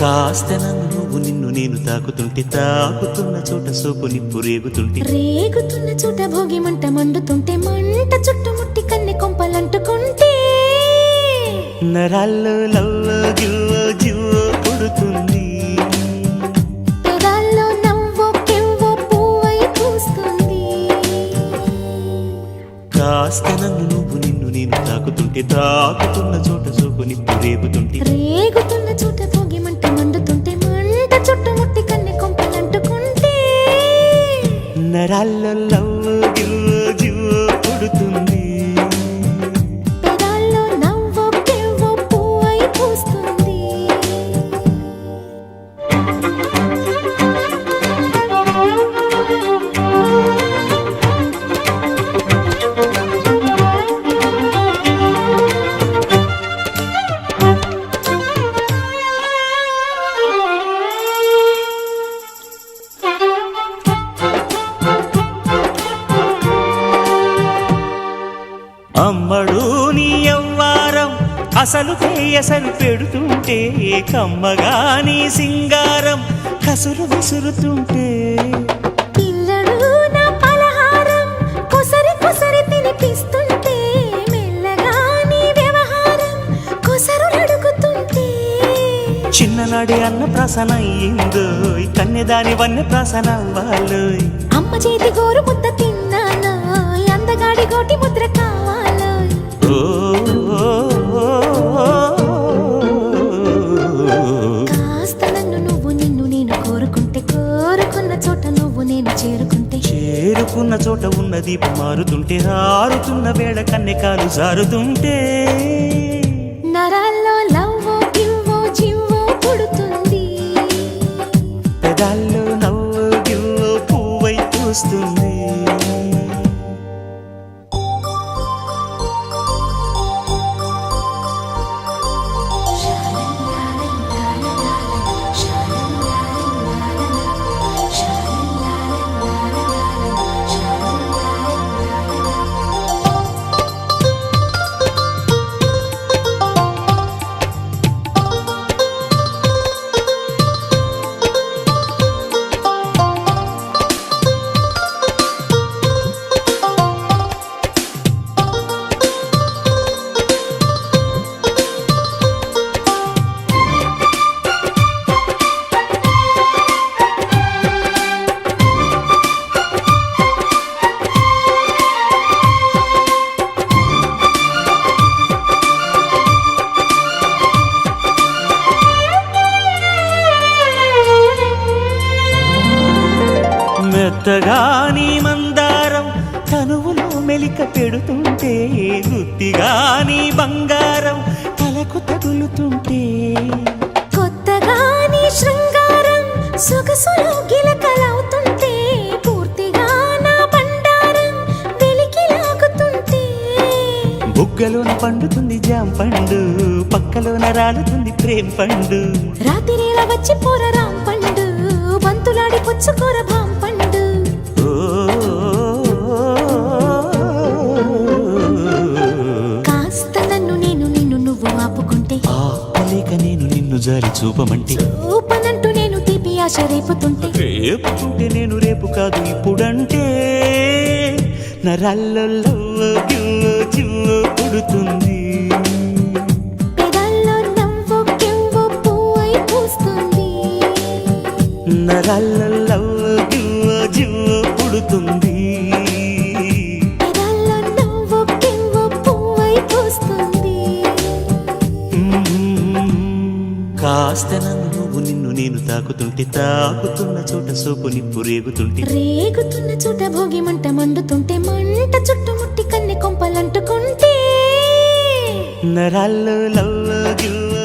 కాస్త నన్ను నువ్వు నిన్ను నేను తాకుతుంటే తాకుతున్న చోట సోపు నిప్పు రేగుతుంటే రేగుతున్న చోట భోగి మంట మండుతుంటే మంట చుట్టుముట్టి కన్నె కొంపలంటుకుంటే నరాల్లో లవ్వో గివ్వో జివ్వో పుడుతుంది పెదాల్లో నవ్వో కెవ్వో పువ్వై పూస్తుంది కాస్త నన్ను నువ్వు నిన్ను నేను తాకుతుంటే తాకుతున్న చోట సోపు నిప్పు రేగుతుంటే రేగుతున్న చోట భోగి మంట మండుతుంటే మంట చుట్టుముట్టి కన్నె కొంపలంటుకుంటే నరాల్లో లవ్వో గివ్వో జివ్వో పుడుతుంది పెదాల్లో నవ్వో కెవ్వో పువ్వై పూస్తుంది అమ్మడు నీ యవ్వారం అసలు ఎసరు పెడుతుంటే కమ్మగా నీ సింగారం కసురు విసురుతుంటే పిల్లడు నా పలహారం కొసరి కొసరి తినిపిస్తుంటే మెల్లగా నీ వ్యవహారం కొసరు అడుగుతుంటే చిన్ననాడి అన్న ప్రసన అయ్యిందో కన్నెదాని వన్నె ప్రసన అవ్వాలో అమ్మ చేతి గోరు ముద్ద తిన్నాను అందగాడి గోటి ముద్ర కావాలో కాస్త నన్ను నువ్వు నిన్ను నేను కోరుకుంటే కోరుకున్న చోట నువ్వు నేను చేరుకుంటే చేరుకున్న చోట ఉన్న దీపం మారుతుంటే ఆరుతున్న వేళ కన్నెకాలు జారుతుంటే నరాల్లో లవ్వో గివ్వో జివ్వో పుడుతుంది పెదాల్లో నవ్వు గివ్వు పువ్వై పూస్తుంది మెత్తగాని మందారం తనువులో మెలిక పెడుతుంటే గుత్తిగాని బంగారం తలకు తగులుతుంటే కొత్తగా నీ శృంగారం సొగసులో గిలకలవుతుంటే పూర్తిగా నా బండారం వెలికి లాగుతుంటే బుగ్గలోన పండుతుంది జాం పండు పక్కలోన రాలుతుంది ప్రేమ పండు రాత్రిలా వచ్చి పోర రాం పండు బంతులాడి పుచ్చుకోర భాం పండు కాస్త నన్ను నేను నిన్ను నువ్వు ఆపుకుంటే ఆపలేక నేను నిన్ను జారి చూపమంటే చూపనంటూ నేను తీపి ఆశ రేపుతుంటే రేపుతుంటే నేను రేపు కాదు ఇప్పుడంటే నరాల్లో లవ్వో గివ్వో జివ్వో పుడుతుంది పెదాల్లో నవ్వో కెవ్వో పువ్వై పూస్తుంది నరాల్లో లవ్వో గివ్వో జివ్వో పుడుతుంది పెదాల్లో నవ్వో కెవ్వో పువ్వై పూస్తుంది కాస్త నన్ను నువ్వు నిన్ను నేను తాకుతుంటే తాకుతున్న చోట సోపు నిప్పు రేగుతుంటే రేగుతున్న చోట భోగి మంట మండుతుంటే మంట చుట్టుముట్టి కన్నె కొంపలంటుకుంటే నరాల్లో లవ్వో గివ్వో